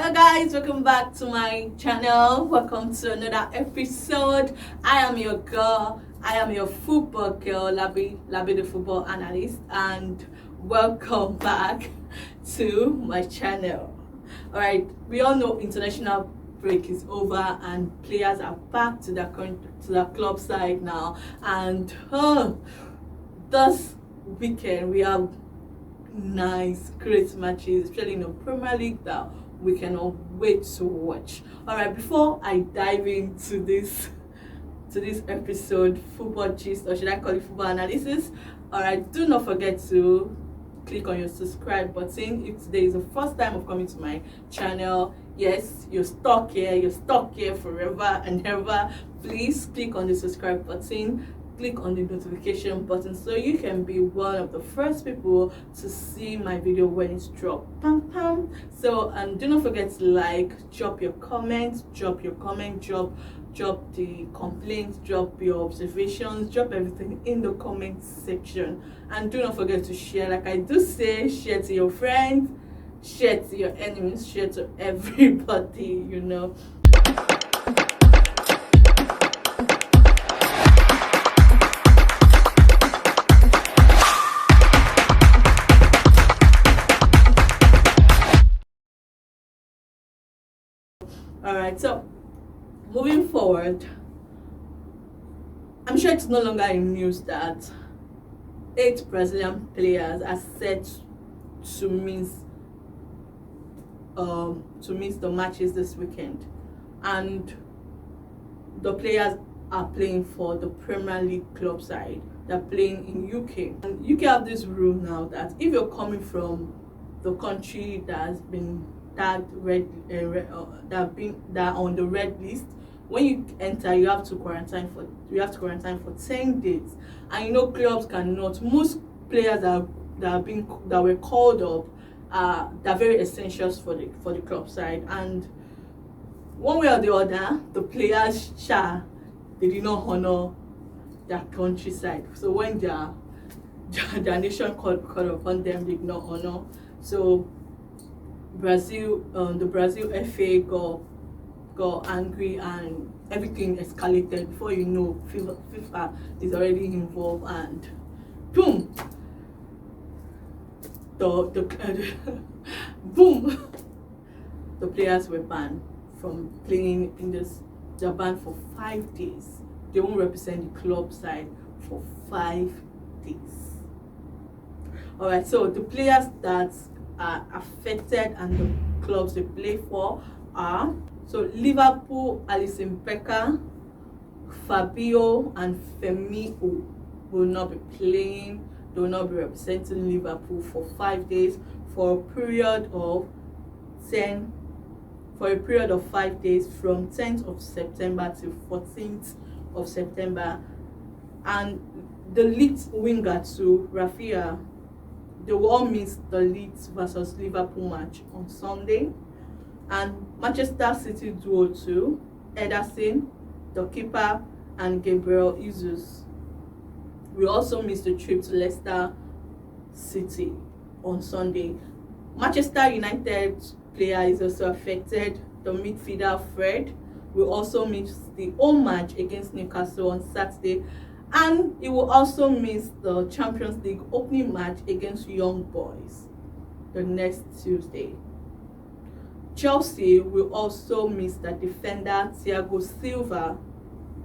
Hello guys, welcome back to my channel. Welcome to another episode. I am your girl. I am your football girl, Labi the football analyst, and welcome back to my channel. All right, we all know international break is over and players are back to their club side now. And this weekend we have nice, great matches, especially in the Premier League that we cannot wait to watch. All right, before I dive into this episode, football gist, or should I call it football analysis? All right, do not forget to click on your subscribe button if today is the first time of coming to my channel. Yes, you're stuck here forever and ever. Please click on the subscribe button, click on the notification button so you can be one of the first people to see my video when it's dropped. So do not forget to like, drop your comments, drop the complaints, drop your observations, drop everything in the comment section, and do not forget to share. Like I do say, share to your friends, share to your enemies, share to everybody, you know. All right, so moving forward, I'm sure it's no longer in news that 8 Brazilian players are set to miss the matches this weekend, and the players are playing for the Premier League club side. They're playing in UK, and UK have this rule now that if you're coming from the country that has been tagged that on the red list, when you enter you have to quarantine for 10 days. And you know, clubs cannot, most players that were called up, they're very essentials for the club side, and one way or the other the players they did not honor their countryside. So when their nation called upon them, they did not honor. So the Brazil FA got angry and everything escalated. Before you know, FIFA is already involved, and boom, boom, the players were banned from playing in this. They're banned for 5 days. They won't represent the club side for 5 days. All right, so the players that are affected and the clubs they play for are, so Liverpool, Alisson Becker, Fabio and Firmino will not be playing. They will not be representing Liverpool for 5 days for a period of 5 days from 10th of September to 14th of September. And the Leeds winger too, Rafinha, they will all miss the Leeds versus Liverpool match on Sunday. And Manchester City duo too, Ederson, the keeper, and Gabriel Jesus will also miss the trip to Leicester City on Sunday. Manchester United player is also affected. The midfielder Fred will also miss the home match against Newcastle on Saturday, and he will also miss the Champions League opening match against Young Boys the next Tuesday. Chelsea will also miss the defender Thiago Silva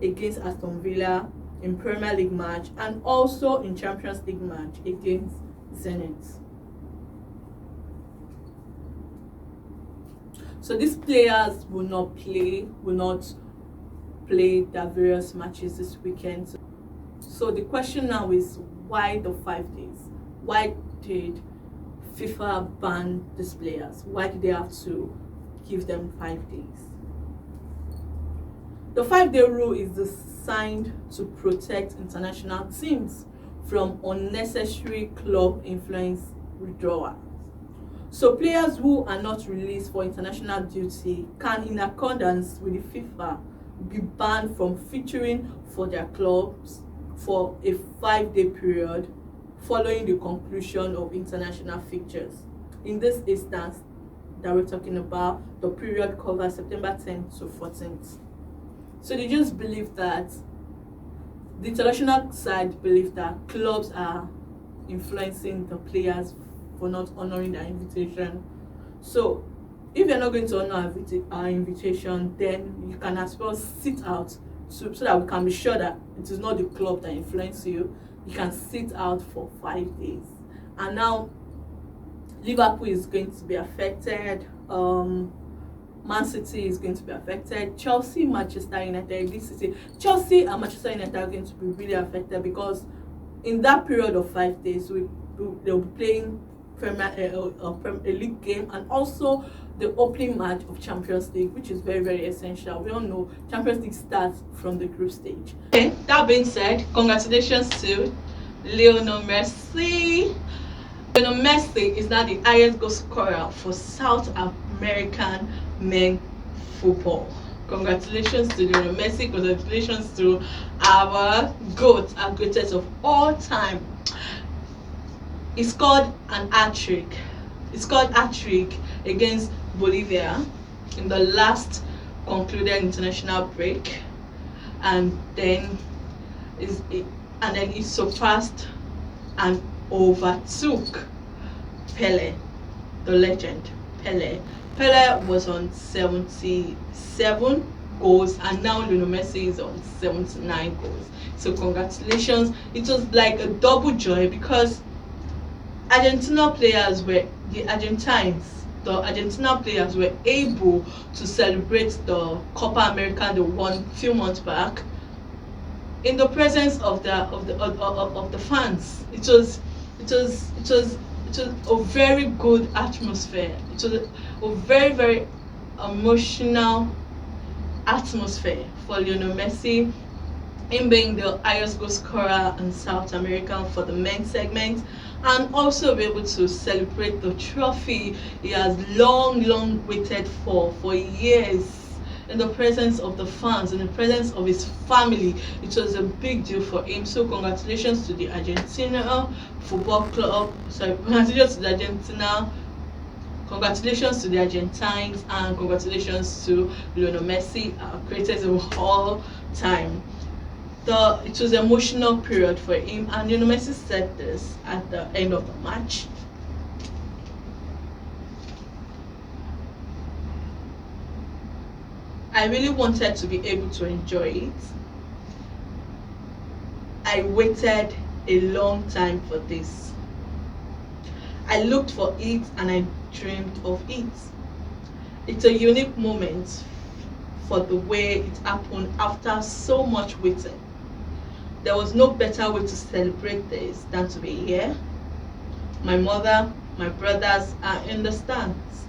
against Aston Villa in Premier League match, and also in Champions League match against Zenit. So these players will not play their various matches this weekend. So the question now is, why the 5 days? Why did FIFA ban these players? Why did they have to give them 5 days? The 5-day rule is designed to protect international teams from unnecessary club influence withdrawal. So players who are not released for international duty can, in accordance with the FIFA, be banned from featuring for their clubs for a 5-day period following the conclusion of international fixtures. In this instance, that we're talking about, the period covers September 10th to 14th. So they just believe that the international side believe that clubs are influencing the players for not honoring their invitation. So if you're not going to honor our invitation, then you can as well sit out so that we can be sure that it is not the club that influences you. You can sit out for 5 days. And now Liverpool is going to be affected, Man City is going to be affected, Chelsea, Manchester United, this city, Chelsea and Manchester United are going to be really affected, because in that period of 5 days they'll be playing a league game, and also the opening match of Champions League, which is very, very essential. We all know Champions League starts from the group stage. Okay, that being said, congratulations to Lionel Messi. Lionel Messi is now the highest goal scorer for South American men football. Congratulations to Lionel Messi. Congratulations to our GOAT, our greatest of all time. He scored an hat-trick. He scored hat-trick against Bolivia in the last concluded international break, and then he surpassed and overtook Pele, the legend Pele. Pele was on 77 goals, and now Lionel Messi is on 79 goals. So congratulations. It was like a double joy, because the Argentina players were able to celebrate the Copa America they won a few months back in the presence of the fans. It was a very good atmosphere. It was a very, very emotional atmosphere for Lionel Messi, him being the highest goal scorer in South America for the men's segment, and also be able to celebrate the trophy he has long waited for years, in the presence of the fans, in the presence of his family. It was a big deal for him. So congratulations to the Argentina Football Club. Congratulations to the Argentina. Congratulations to the Argentines, and congratulations to Lionel Messi, our greatest of all time. It was an emotional period for him, and Lionel Messi said this at the end of the match. I really wanted to be able to enjoy it. I waited a long time for this. I looked for it and I dreamed of it. It's a unique moment for the way it happened after so much waiting. There was no better way to celebrate this than to be here. My mother, my brothers are in the stands.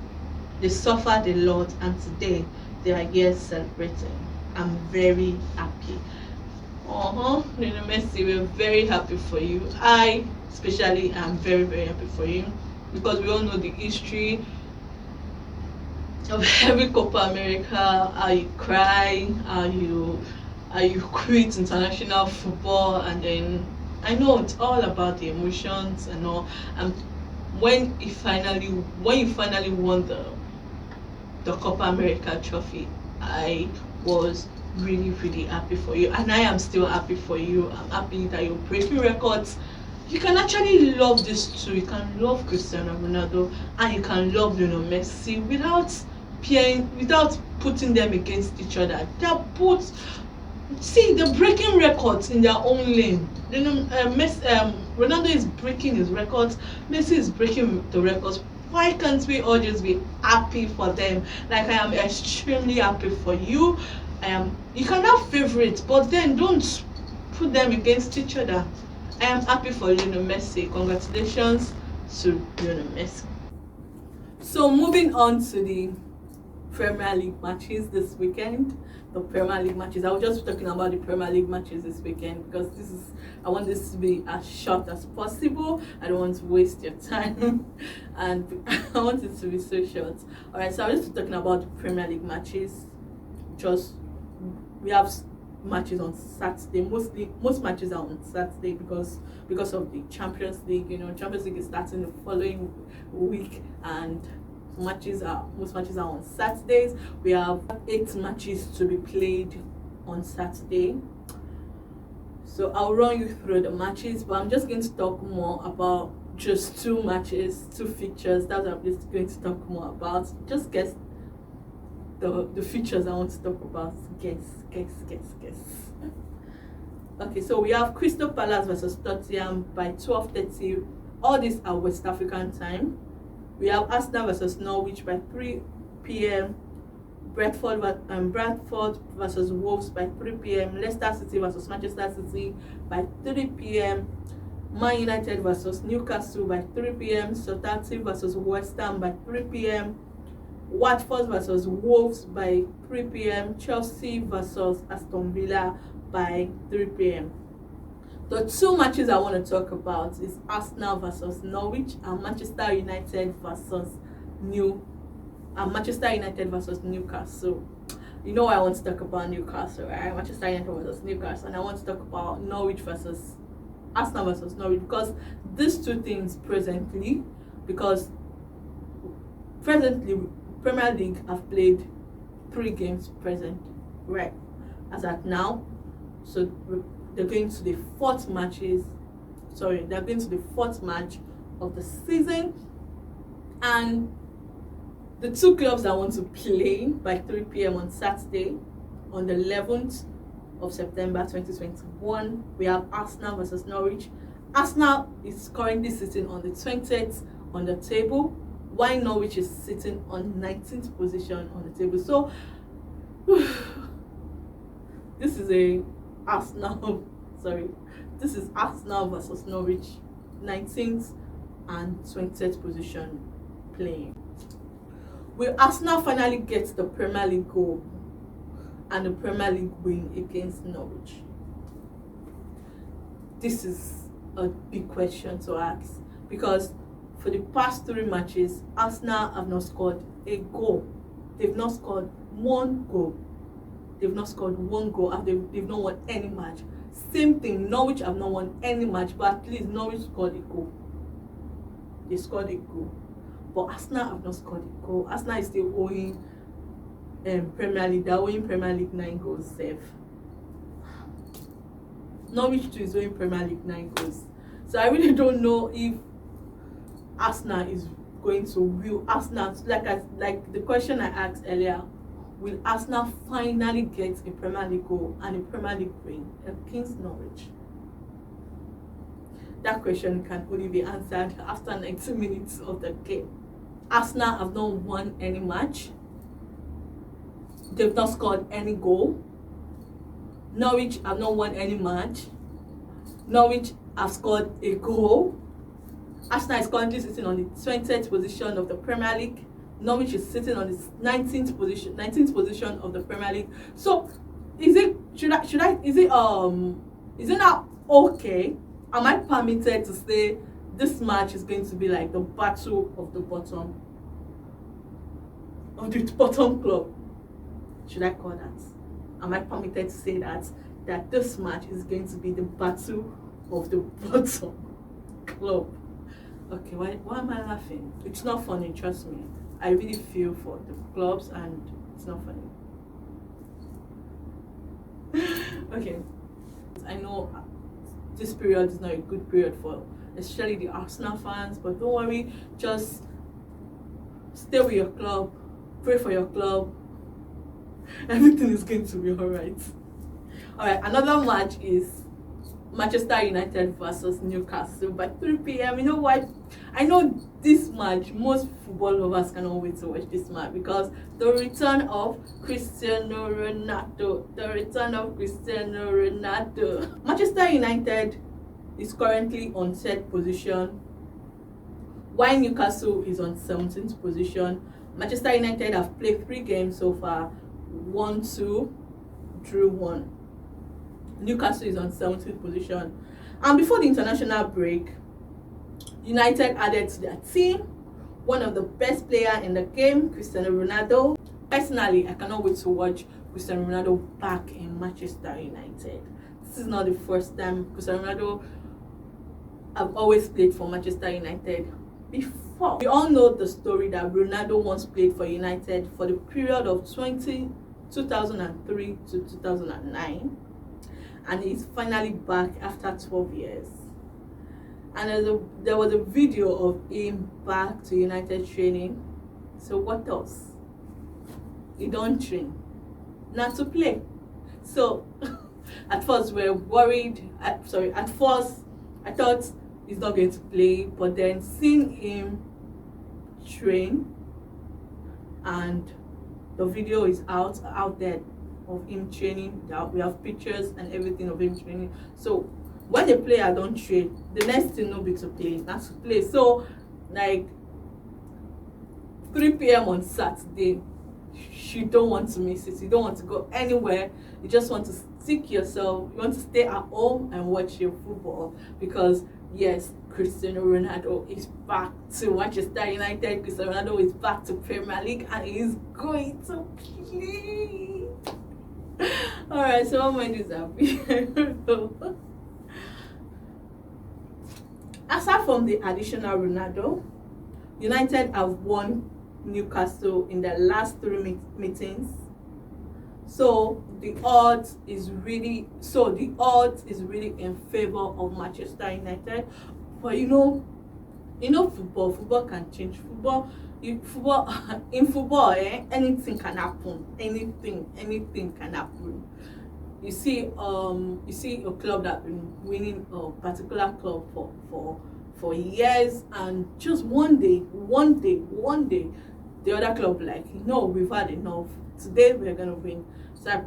They suffered a lot, and today they are here celebrating. I'm very happy. Lionel Messi, we're very happy for you. I especially am very, very happy for you, because we all know the history of every Copa America, how you cry, how you quit international football, and then I know it's all about the emotions and all. And when you finally won the Copa America trophy, I was really, really happy for you, and I am still happy for you. I'm happy that you're breaking records. You can actually love this too. You can love Cristiano Ronaldo and you can love Lionel Messi without putting them against each other. They're breaking records in their own lane. Ronaldo is breaking his records. Messi is breaking the records. Why can't we all just be happy for them? Like, I am extremely happy for you. You can have favorites, but then don't put them against each other. I am happy for Lionel Messi. Congratulations to Lionel Messi. So moving on to the Premier League matches this weekend. The Premier League matches. I was just talking about the Premier League matches this weekend, because I want this to be as short as possible. I don't want to waste your time and I want it to be so short. Alright, so I was just talking about the Premier League matches. We have matches on Saturday. Most matches are on Saturday because of the Champions League. Champions League is starting the following week, and Most matches are on Saturdays. We have 8 matches to be played on Saturday. So I'll run you through the matches, but I'm just going to talk more about just 2 matches, 2 fixtures. That's what I'm just going to talk more about. Just guess the features I want to talk about. Guess. Okay, so we have Crystal Palace versus Tottenham by 12:30. All these are West African time. We have Arsenal versus Norwich by 3 p.m. Bradford versus Wolves by 3 p.m. Leicester City versus Manchester City by 3 p.m. Man United versus Newcastle by 3 p.m. Southampton versus West Ham by 3 p.m. Watford versus Wolves by 3 p.m. Chelsea versus Aston Villa by 3 p.m. The 2 matches I want to talk about is Arsenal versus Norwich and Manchester United versus Newcastle. You know I want to talk about Newcastle, right? Manchester United versus Newcastle, and I want to talk about Arsenal versus Norwich, because these 2 things presently Premier League have played 3 games present, right, as at now. So they're going to the 4th match of the season, and the 2 clubs that want to play by 3 p.m. on Saturday, on the 11th of September 2021, we have Arsenal versus Norwich. Arsenal is currently sitting on the 20th on the table, while Norwich is sitting on 19th position on the table. So this is Arsenal versus Norwich, 19th and 20th position playing. Will Arsenal finally get the Premier League goal and the Premier League win against Norwich? This is a big question to ask, because for the past 3 matches, Arsenal have not scored a goal. They've not scored 1 goal. They've not scored 1 goal, and they've not won any match. Same thing, Norwich have not won any match, but at least Norwich scored a goal. They scored a goal. But Arsenal have not scored a goal. Arsenal is still owing Premier League. They're owing Premier League 9 goals safe. Norwich too is owing Premier League 9 goals. So I really don't know if Arsenal is going to like the question I asked earlier, will Arsenal finally get a Premier League goal and a Premier League win against Norwich? That question can only be answered after 90 minutes of the game. Arsenal have not won any match. They've not scored any goal. Norwich have not won any match. Norwich have scored a goal. Arsenal is currently sitting on the 20th position of the Premier League. Norwich is sitting on the 19th position of the Premier League. So is it not okay? Am I permitted to say this match is going to be like the battle of the bottom club? Should I call that? Am I permitted to say that this match is going to be the battle of the bottom club? Okay, why am I laughing? It's not funny, trust me. I really feel for the clubs, and it's not funny. Okay, I know this period is not a good period for especially the Arsenal fans, but don't worry, just stay with your club, pray for your club. Everything is going to be alright. Alright, another match is Manchester United versus Newcastle by 3 p.m. You know what? I know this match, most football lovers cannot wait to watch this match, because the return of Cristiano Ronaldo. Manchester United is currently on 3rd position, while Newcastle is on 17th position. Manchester United have played 3 games so far, 1-2, drew 1. Newcastle is on 17th position. And before the international break, United added to their team one of the best players in the game, Cristiano Ronaldo. Personally, I cannot wait to watch Cristiano Ronaldo back in Manchester United. This is not the first time Cristiano Ronaldo have always played for Manchester United. before. We all know the story that Ronaldo once played for United for the period of 2003 to 2009, and he's finally back after 12 years. And there was a video of him back to United training. So what else? He don't train, not to play. So at first we were worried. At first I thought he's not going to play, but then seeing him train, and the video is out there of him training. We have pictures and everything of him training. So when a player don't train, the next thing will be to play, not to play. So like 3 p.m. on Saturday, you don't want to miss it. You don't want to go anywhere. You just want to stick yourself. You want to stay at home and watch your football, because yes, Cristiano Ronaldo is back to Manchester United. Cristiano Ronaldo is back to Premier League, and he's going to play. Alright, so what mind is happy. Aside from the additional Ronaldo, United have won Newcastle in the last 3 meetings. So the odds is really in favor of Manchester United. But football can change. In football, anything can happen. Anything can happen. You see a club that been winning a particular club for years, and just one day, the other club like, no, we've had enough. Today we're gonna win. So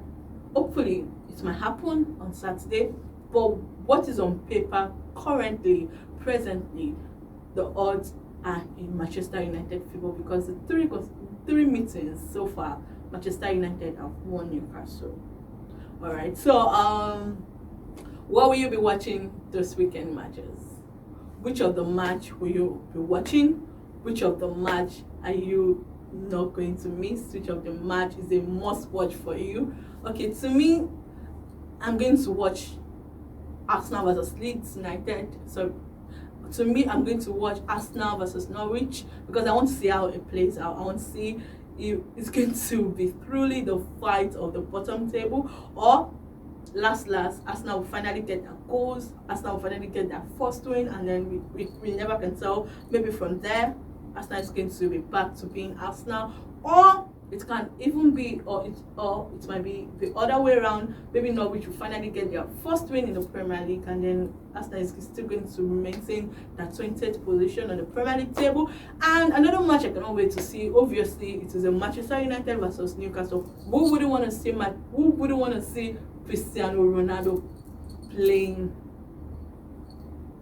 hopefully it might happen on Saturday. But what is on paper presently, the odds are in Manchester United favor, because the three meetings so far, Manchester United have won Newcastle. Alright, so what will you be watching this weekend matches? Which of the match will you be watching? Which of the match are you not going to miss? Which of the match is a must watch for you? Okay, to me, I'm going to watch Arsenal versus Leeds United. So to me, I'm going to watch Arsenal versus Norwich, because I want to see how it plays out. I want to see if it's going to be truly the fight of the bottom table, or last Arsenal will finally get their goals. Arsenal will finally get their first win, and then we never can tell. Maybe from there, Arsenal is going to be back to being Arsenal, or it can even be, or it might be the other way around. Maybe Norwich will finally get their first win in the Premier League, and then Arsenal is still going to maintain that 20th position on the Premier League table. And another match I cannot wait to see, obviously, it is a Manchester United versus Newcastle. Who wouldn't want to see Cristiano Ronaldo playing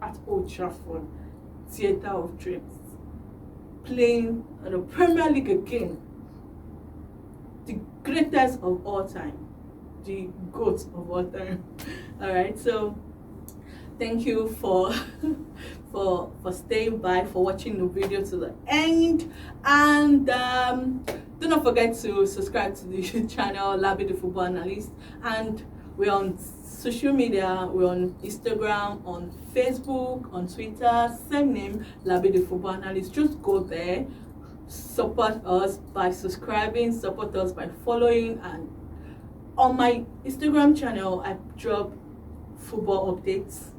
at Old Trafford, theatre of dreams, playing in the Premier League again? The greatest of all time, the GOAT of all time. All right, so thank you for staying by, for watching the video to the end, and do not forget to subscribe to the channel Labi the Football Analyst. And we're on social media. We're on Instagram, on Facebook, on Twitter, same name, Labi the Football Analyst. Just go there. Support us by subscribing, support us by following, and on my Instagram channel I drop football updates,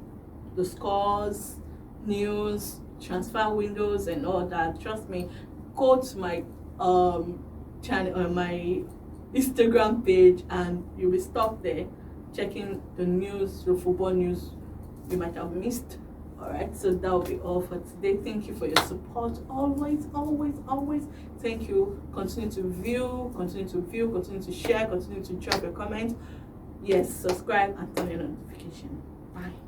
the scores, news, transfer windows and all that. Trust me, go to my channel, my Instagram page, and you will stop there checking the news, the football news you might have missed. Alright, so that will be all for today. Thank you for your support. Always. Thank you. Continue to view, continue to share, continue to drop your comments. Yes, subscribe and turn on your notification. Bye.